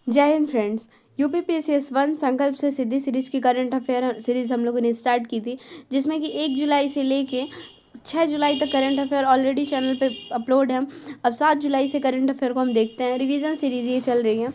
जय Hind friends. UPPCS 1 संकल्प से सिद्धि सीरीज की करंट अफेयर सीरीज हम लोगों ने स्टार्ट की थी, जिसमें कि 1 जुलाई से लेके 6 जुलाई तक करंट अफेयर ऑलरेडी चैनल पे अपलोड है। अब 7 जुलाई से करंट अफेयर को हम देखते हैं। रिवीजन सीरीज ये चल रही है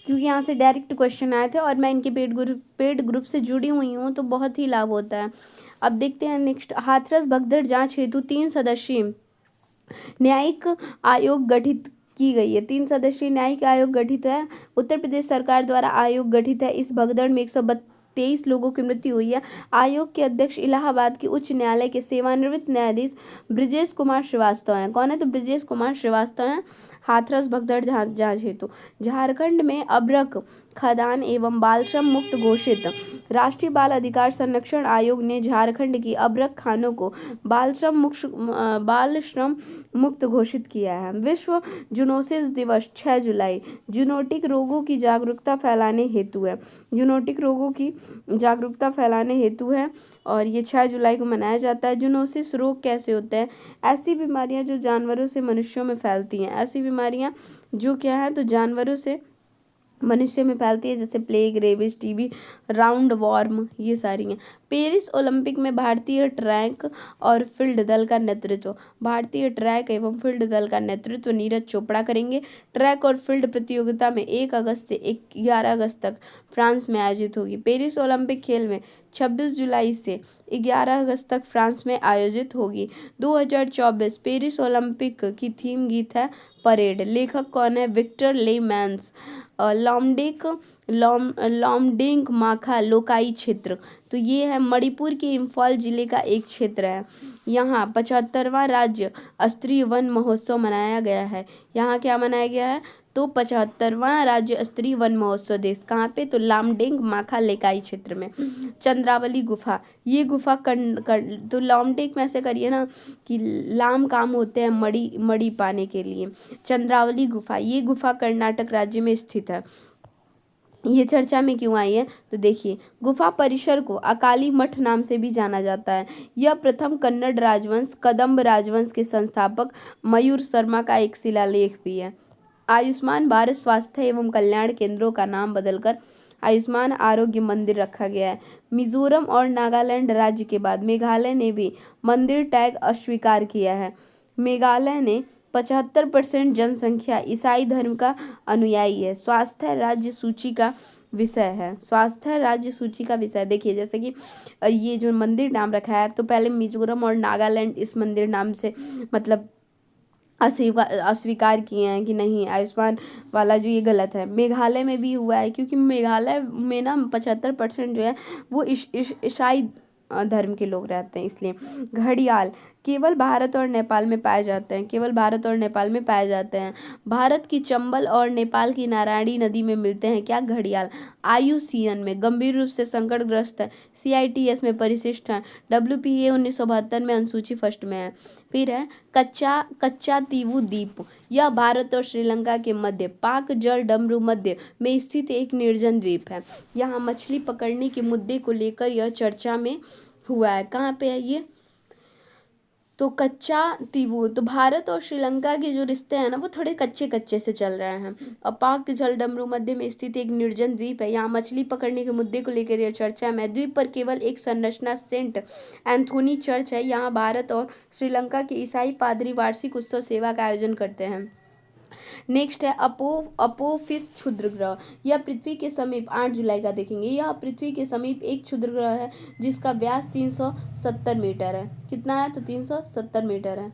क्योंकि यहाँ से डायरेक्ट क्वेश्चन आए थे और मैं इनके पेड ग्रुप से जुड़ी हुई हूँ, तो बहुत ही लाभ होता है। अब देखते हैं नेक्स्ट। हाथरस भगदड़ जांच हेतु 3 सदस्यीय न्यायिक आयोग गठित की गई है। 3 सदस्यीय न्यायिक आयोग गठित है। उत्तर प्रदेश सरकार द्वारा आयोग गठित है। इस भगदड़ में 123 लोगों की मृत्यु हुई है। आयोग के अध्यक्ष इलाहाबाद के उच्च न्यायालय के सेवानिवृत्त न्यायाधीश ब्रजेश कुमार श्रीवास्तव हैं। कौन है? तो ब्रजेश कुमार श्रीवास्तव हैं। हाथरस भगदड़ जांच हेतु झारखंड में अभ्रक खदान एवं बाल श्रम मुक्त घोषित। राष्ट्रीय बाल अधिकार संरक्षण आयोग ने झारखंड की अभ्रक खानों को बाल श्रम मुक्त घोषित किया है। विश्व जूनोसिस दिवस 6 जुलाई जूनोटिक रोगों की जागरूकता फैलाने हेतु है। जूनोटिक रोगों की जागरूकता फैलाने हेतु है और ये 6 जुलाई को मनाया जाता है। जूनोसिस रोग कैसे होते हैं? ऐसी बीमारियां जो जानवरों से मनुष्यों में फैलती हैं। ऐसी बीमारियां जो क्या है, तो जानवरों से मनुष्य में फैलती है, जैसे plague, rabies, TB, round warm, ये सारी हैं। पेरिस ओलंपिक में भारतीय ट्रैक और फील्ड दल का नेतृत्व भारतीय ट्रैक एवं फील्ड दल का नेतृत्व नीरज चोपड़ा करेंगे। ट्रैक और फील्ड प्रतियोगिता में 1 अगस्त से 11 अगस्त तक फ्रांस में आयोजित होगी। पेरिस ओलंपिक खेल में 26 जुलाई से 11 अगस्त तक फ्रांस में आयोजित होगी। 2024 पेरिस ओलंपिक की थीम गीत है परेड। लेखक कौन है? Victor layman's. लॉमडिंग माखा लोकाई क्षेत्र, तो ये है मणिपुर के इम्फाल जिले का एक क्षेत्र है। यहाँ 75वां राज्य स्तरीय वन महोत्सव मनाया गया है। यहाँ क्या मनाया गया है? तो 75वां राज्य स्तरीय वन महोत्सव देश कहाँ पे? तो लामडिंग माखा लेकाई क्षेत्र में। चंद्रावली गुफा, ये गुफा तो लॉमडिंग में ऐसे करिए ना कि लाम काम होते हैं मड़ी मड़ी पाने के लिए। चंद्रावली गुफा, ये गुफा कर्नाटक राज्य में स्थित है। ये चर्चा में क्यों आई है? तो देखिए, गुफा परिसर को अकाली मठ नाम से भी जाना जाता है। यह प्रथम कन्नड़ राजवंश कदम्ब राजवंश के संस्थापक मयूर शर्मा का एक शिलालेख भी है। आयुष्मान भारत स्वास्थ्य एवं कल्याण केंद्रों का नाम बदलकर आयुष्मान आरोग्य मंदिर रखा गया है। मिजोरम और नागालैंड राज्य के बाद मेघालय ने भी मंदिर टैग अस्वीकार किया है। मेघालय ने 75% जनसंख्या ईसाई धर्म का अनुयायी है। स्वास्थ्य राज्य सूची का विषय है। स्वास्थ्य राज्य सूची का विषय देखिए, जैसे कि ये जो मंदिर नाम रखा है, तो पहले मिजोरम और नागालैंड इस मंदिर नाम से मतलब अस्वीकार किए हैं कि नहीं, आयुष्मान वाला जो ये गलत है। मेघालय में भी हुआ है क्योंकि मेघालय में ना 75% जो है वो ईसाई धर्म के लोग रहते हैं, इसलिए। घड़ियाल केवल भारत और नेपाल में पाए जाते हैं। केवल भारत और नेपाल में पाए जाते हैं। भारत की चंबल और नेपाल की नारायणी नदी में मिलते हैं क्या? घड़ियाल। IUCN में गंभीर रूप से संकटग्रस्त है। CITES में परिशिष्ट है। WPA 1972 में अनुसूची फर्स्ट में है। फिर है कच्चा तीवू द्वीप, यह भारत और श्रीलंका के मध्य पाक जल डमरू मध्य में स्थित एक निर्जन द्वीप है। यहाँ मछली पकड़ने के मुद्दे को लेकर यह चर्चा में हुआ है। कहाँ पे है ये? तो कच्चा तीवू, तो भारत और श्रीलंका के जो रिश्ते हैं ना, वो थोड़े कच्चे कच्चे से चल रहे हैं। और पाक जल डमरू मध्य में स्थित एक निर्जन द्वीप है। यहाँ मछली पकड़ने के मुद्दे को लेकर यह चर्चा में। द्वीप पर केवल एक संरचना सेंट एंथोनी चर्च है। यहाँ भारत और श्रीलंका के ईसाई पादरी वार्षिक उत्सव सेवा का आयोजन करते हैं। नेक्स्ट है अपोफिस क्षुद्र ग्रह। यह पृथ्वी के समीप 8 जुलाई का देखेंगे। यह पृथ्वी के समीप एक क्षुद्र ग्रह है जिसका व्यास 370 मीटर है। कितना है? तो 370 मीटर है।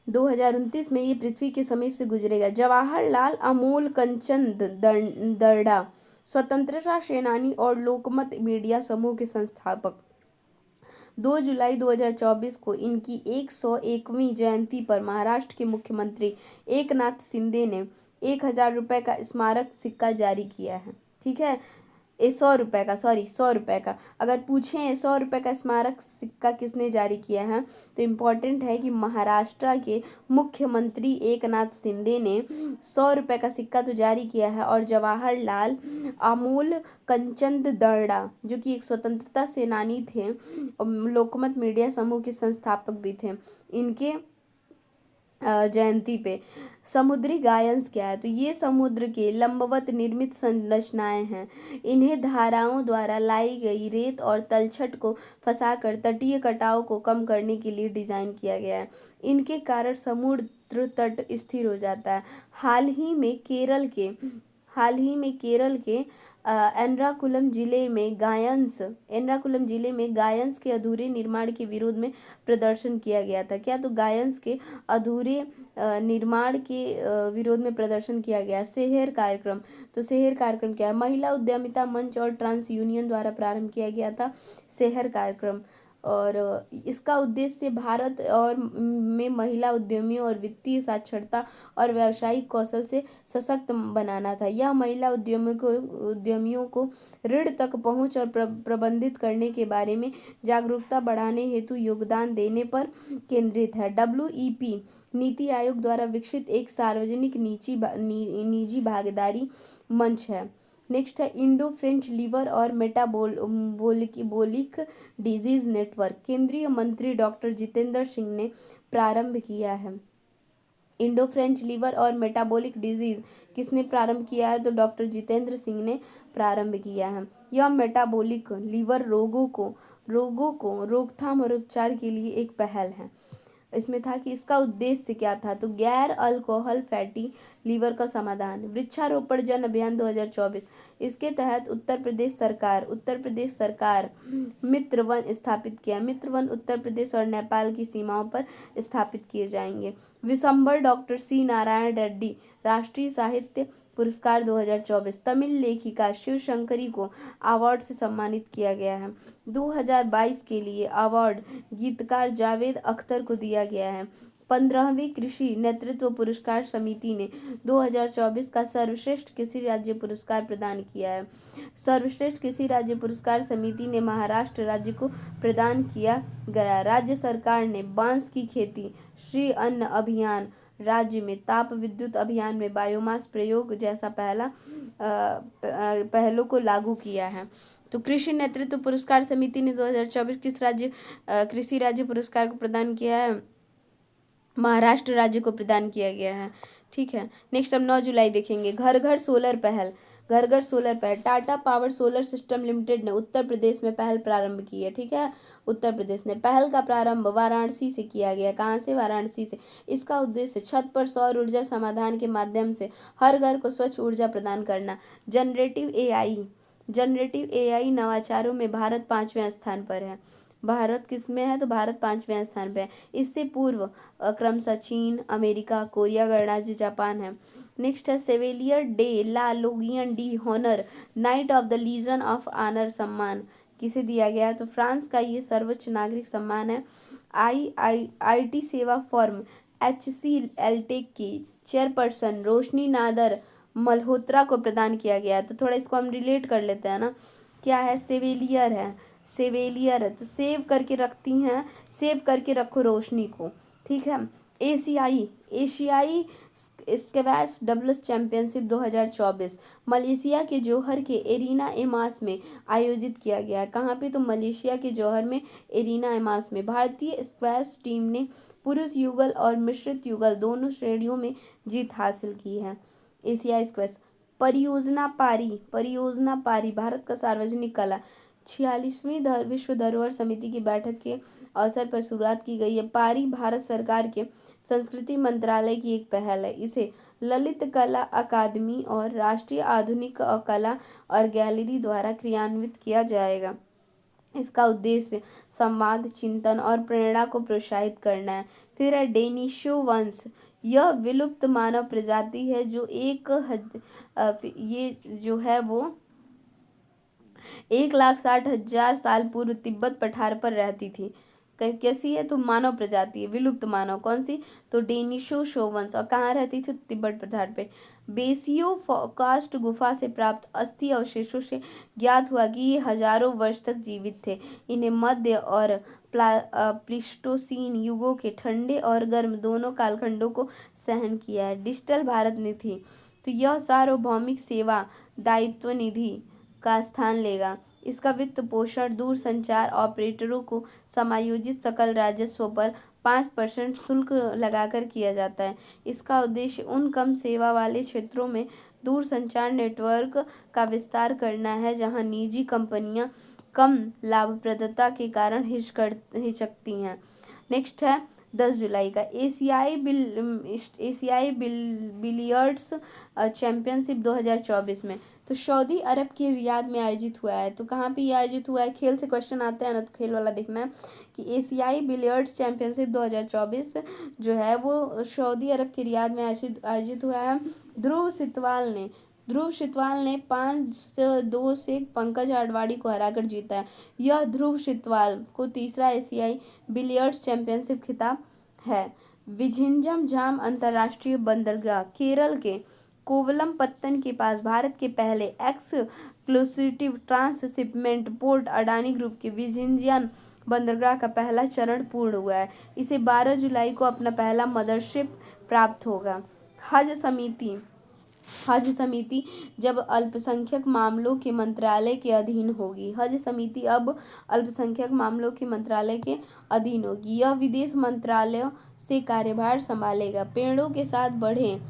2029 में ये पृथ्वी के समीप से गुजरेगा। जवाहरलाल अमोल कंचन दर्डा स्वतंत्रता सेनानी और लोकमत मीडिया समूह के संस्थापक। 2 जुलाई 2024 को इनकी 101वीं जयंती पर महाराष्ट्र के मुख्यमंत्री एकनाथ शिंदे ने 1000 रुपये का स्मारक सिक्का जारी किया है। ठीक है, 100 रुपये का अगर पूछें 100 रुपये का स्मारक सिक्का किसने जारी किया है, तो इम्पोर्टेंट है कि महाराष्ट्र के मुख्यमंत्री एकनाथ शिंदे ने 100 रुपये का सिक्का तो जारी किया है। और जवाहरलाल अमोल कंचंद दर्डा जो कि एक स्वतंत्रता सेनानी थे, लोकमत मीडिया समूह के संस्थापक भी थे, इनके जयंती पे। समुद्री गायंस क्या है? तो ये समुद्र के लंबवत निर्मित संरचनाएं हैं। इन्हें धाराओं द्वारा लाई गई रेत और तलछट को फंसाकर तटीय कटाव को कम करने के लिए डिजाइन किया गया है। इनके कारण समुद्र तट स्थिर हो जाता है। हाल ही में केरल के एर्नाकुलम जिले में गायंस के अधूरे निर्माण के विरोध में प्रदर्शन किया गया था। क्या? तो गायंस के अधूरे निर्माण के विरोध में प्रदर्शन किया गया। शहर कार्यक्रम। तो शहर कार्यक्रम क्या है? महिला उद्यमिता मंच और ट्रांस यूनियन द्वारा प्रारंभ किया गया था शहर कार्यक्रम। और इसका उद्देश्य भारत और में महिला उद्यमियों और वित्तीय साक्षरता और व्यावसायिक कौशल से सशक्त बनाना था। यह महिला उद्यमियों को ऋण तक पहुंच और प्रबंधित करने के बारे में जागरूकता बढ़ाने हेतु योगदान देने पर केंद्रित है। WEP नीति आयोग द्वारा विकसित एक सार्वजनिक निजी भागीदारी मंच है। नेक्स्ट है इंडो फ्रेंच लीवर और मेटाबोलिक डिजीज नेटवर्क। केंद्रीय मंत्री डॉक्टर जितेंद्र सिंह ने प्रारंभ किया है। इंडो फ्रेंच लीवर और मेटाबॉलिक डिजीज किसने प्रारंभ किया है? तो डॉक्टर जितेंद्र सिंह ने प्रारंभ किया है। यह मेटाबॉलिक लीवर रोगों को रोकथाम और उपचार के लिए एक पहल है। इसमें था कि इसका उद्देश्य क्या था? तो गैर अल्कोहल फैटी लीवर का समाधान। वृक्षारोपण जन अभियान 2024। इसके तहत उत्तर प्रदेश सरकार मित्र वन स्थापित किया। मित्र वन उत्तर प्रदेश और नेपाल की सीमाओं पर स्थापित किए जाएंगे। विशंबर डॉक्टर सी नारायण रेड्डी राष्ट्रीय साहित्य पुरस्कार 2024। तमिल लेखिका शिव शंकरी को अवार्ड से सम्मानित किया गया है। 2022 के लिए अवार्ड गीतकार जावेद अख्तर को दिया गया है। 15वीं कृषि नेतृत्व पुरस्कार समिति ने 2024 का सर्वश्रेष्ठ कृषि राज्य पुरस्कार प्रदान किया है। सर्वश्रेष्ठ कृषि राज्य पुरस्कार समिति ने महाराष्ट्र राज्य को प्रदान किया गया। राज्य सरकार ने बांस की खेती, श्री अन्न अभियान, राज्य में ताप विद्युत अभियान में बायोमास प्रयोग जैसा पहलों को लागू किया है। तो कृषि नेतृत्व पुरस्कार समिति ने 2024 कृषि राज्य पुरस्कार को प्रदान किया है? महाराष्ट्र राज्य को प्रदान किया गया है। ठीक है। नेक्स्ट हम 9 जुलाई देखेंगे। घर घर सोलर पहल। Tata power solar system limited ने उत्तर प्रदेश में पहल प्रारंभ की है। ठीक है। उत्तर प्रदेश ने पहल का प्रारंभ वाराणसी से किया गया। कहाँ से? वाराणसी से। इसका उद्देश्य छत पर सौर ऊर्जा समाधान के माध्यम से हर घर को स्वच्छ ऊर्जा प्रदान करना। जनरेटिव एआई नवाचारों में भारत 5वें स्थान पर है। भारत किसमें है? तो भारत 5वें स्थान पे है। इससे पूर्व क्रमशः चीन, अमेरिका, कोरिया गणराज्य, जापान है। नेक्स्ट है Chevalier de la Legion d' Honneur Knight of the Legion of Honour सम्मान किसे दिया गया है? तो फ्रांस का ये सर्वोच्च नागरिक सम्मान है। IT सेवा फर्म HCLTech की चेयरपर्सन रोशनी नादर मल्होत्रा को प्रदान किया गया है। तो थोड़ा इसको हम रिलेट कर लेते हैं ना। क्या है? सेवेलियर है। तो सेव करके रखो रोशनी को। ठीक है। एशियाई स्क्वैश डबल्स चैंपियनशिप 2024 मलेशिया के जौहर के एरिना एमास में आयोजित किया गया है। कहाँ पे? तो मलेशिया के जौहर में एरिना एमास में। भारतीय स्क्वैश टीम ने पुरुष युगल और मिश्रित युगल दोनों श्रेणियों में जीत हासिल की है। एशियाई स्क्वैश। परियोजना पारी भारत का सार्वजनिक कला। 46वीं विश्व धरोहर समिति की बैठक के अवसर पर शुरुआत की गई है। पारी भारत सरकार के संस्कृति मंत्रालय की एक पहल है। इसे ललित कला अकादमी और राष्ट्रीय आधुनिक कला और गैलरी द्वारा क्रियान्वित किया जाएगा। इसका उद्देश्य संवाद, चिंतन और प्रेरणा को प्रोत्साहित करना है। फिर है डेनिशो वंश। यह विलुप्त मानव प्रजाति है जो ये जो है वो 1,60,000 साल पूर्व तिब्बत पठार पर रहती थी। कैसी है? तो मानव प्रजाति है, विलुप्त मानव। कौन सी? तो डेनिशो वंश। और कहाँ रहती थी? तिब्बत पठार पे। बेसियो कास्ट गुफा से प्राप्त अस्थि अवशेषों से ज्ञात हुआ कि ये हजारों वर्ष तक जीवित थे। इन्हें मध्य और प्लीस्टोसीन युगों के ठंडे और गर्म दोनों कालखंडों को सहन किया है। डिजिटल भारत निधि। तो यह सार्वभौमिक सेवा दायित्व निधि का स्थान लेगा। इसका वित्त पोषण दूरसंचार ऑपरेटरों को समायोजित सकल राजस्व पर 5% शुल्क लगाकर किया जाता है। इसका उद्देश्य उन कम सेवा वाले क्षेत्रों में दूरसंचार नेटवर्क का विस्तार करना है जहां निजी कंपनियां कम लाभप्रदता के कारण हिचकती हैं। नेक्स्ट है 10 जुलाई का एशियाई बिलियर्ड्स चैंपियनशिप 2024 में, तो सऊदी अरब के रियाद में आयोजित हुआ है। तो कहाँ पे ये आयोजित हुआ है? खेल से क्वेश्चन आते हैं ना, तो खेल वाला देखना है कि एशियाई बिलियर्ड्स चैंपियनशिप 2024 जो है वो सऊदी अरब के रियाद में आयोजित हुआ है। ध्रुव सितवाल ने 5-2 से पंकज अडवाणी को हराकर जीता है। यह ध्रुव सितवाल को तीसरा एशियाई बिलियर्ड्स चैंपियनशिप खिताब है। विझिंजम जाम अंतर्राष्ट्रीय बंदरगाह केरल के कोवलमपत्तन के पास भारत के पहले exclusive transshipment port Adani group के विझिंजम बंदरगाह का पहला चरण पूर्ण हुआ है। इसे 12 जुलाई को अपना पहला मदरशिप प्राप्त होगा। हज समिति जब अल्पसंख्यक मामलों के मंत्रालय के अधीन होगी। हज समिति अब अल्पसंख्यक मामलों के मंत्रालय के अधीन होगी। यह विदेश मंत्रालयों से कार्यभार संभालेगा। पेड़ों के साथ बढ़े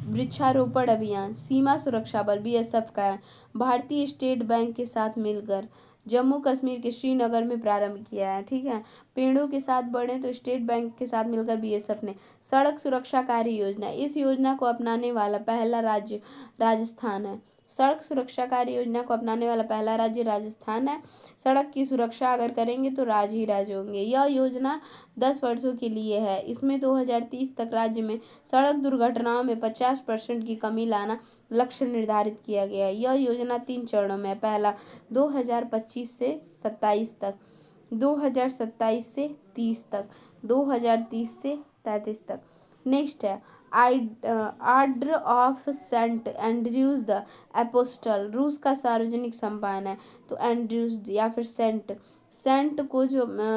वृक्षारोपण अभियान सीमा सुरक्षा बल बीएसएफ का है। भारतीय स्टेट बैंक के साथ मिलकर जम्मू कश्मीर के श्रीनगर में प्रारंभ किया है। ठीक है, पेड़ों के साथ बढ़े तो स्टेट बैंक के साथ मिलकर बीएसएफ ने। सड़क सुरक्षा कार्य योजना, इस योजना को अपनाने वाला पहला राज्य राजस्थान है। सड़क सुरक्षा कार्य योजना को अपनाने वाला पहला राज्य राजस्थान है। सड़क की सुरक्षा अगर करेंगे तो राज्य ही राज्य होंगे। यह योजना 10 वर्षों के लिए है। इसमें 2030 तक राज्य में सड़क दुर्घटनाओं में 50% की कमी लाना लक्ष्य निर्धारित किया गया है। यह योजना 3 चरणों में है। पहला 2025 से 27 तक, 2027 से 30 तक, 2030 से 33 तक। नेक्स्ट है Order of Saint Andrews the Apostle, रूस का सार्वजनिक सम्मान है। तो एंड्रयूज या फिर सेंट को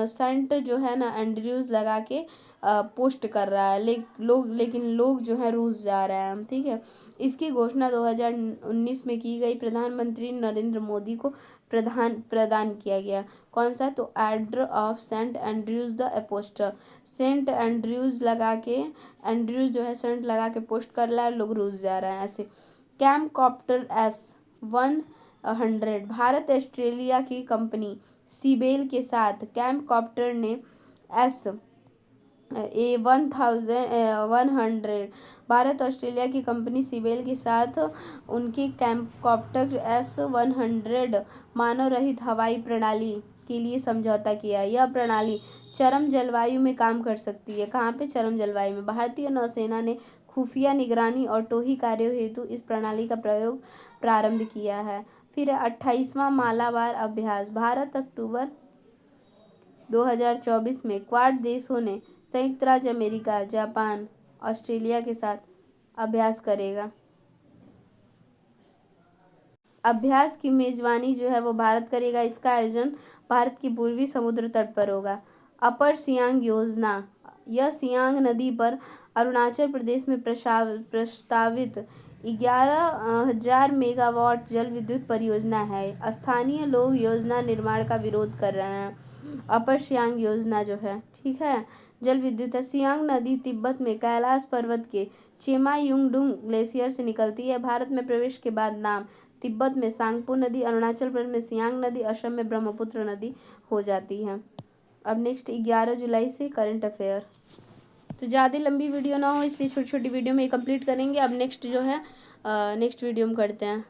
सेंट जो है ना एंड्रयूज लगा के पोस्ट कर रहा है, लेकिन लोग जो है रूस जा रहे हैं। ठीक है, इसकी घोषणा 2019 में की गई। प्रधानमंत्री नरेंद्र मोदी को प्रदान किया गया। कौन सा? तो Order of Saint Andrews the Apostle. Saint Andrews लगा के, एंड्रयूज जो है सेंट लगा के पोस्ट कर रहा है, लोग रूस जा रहे हैं ऐसे। कैमकॉप्टर S-100, भारत ऑस्ट्रेलिया की कंपनी सीबेल के साथ कैमकॉप्टर ने S-100 भारत ऑस्ट्रेलिया की कंपनी सीबेल के साथ उनकी कैमकॉप्टर S-100 मानव रहित हवाई प्रणाली के लिए समझौता किया। यह प्रणाली चरम जलवायु में काम कर सकती है। कहाँ पे? चरम जलवायु में। भारतीय नौसेना ने खुफिया निगरानी और टोही कार्यों हेतु इस प्रणाली का प्रयोग प्रारंभ किया है। फिर 28वां मालाबार अभ्यास, भारत अक्टूबर 2024 में क्वाड देशों ने संयुक्त राज्य अमेरिका, जापान, ऑस्ट्रेलिया के साथ अभ्यास करेगा। अभ्यास की मेजबानी जो है वो भारत करेगा। इसका आयोजन भारत की पूर्वी समुद्र तट पर होगा। अपर सियांग योजना, यह सियांग नदी पर अरुणाचल प्रदेश में प्रस्तावित 11,000 मेगावाट जल विद्युत परियोजना है। स्थानीय लोग योजना निर्माण का विरोध कर रहे हैं। अपर सियांग योजना जो है, ठीक है, जल विद्युत है। सियांग नदी तिब्बत में कैलाश पर्वत के चेमायुंगडुंग ग्लेशियर से निकलती है। भारत में प्रवेश के बाद नाम तिब्बत में सांगपो नदी, अरुणाचल प्रदेश में सियांग नदी, असम में ब्रह्मपुत्र नदी हो जाती है। अब नेक्स्ट 11 जुलाई से करंट अफेयर। तो ज़्यादा लंबी वीडियो ना हो इसलिए छोटी छोटी वीडियो में कंप्लीट करेंगे। अब नेक्स्ट जो है नेक्स्ट वीडियो में करते हैं।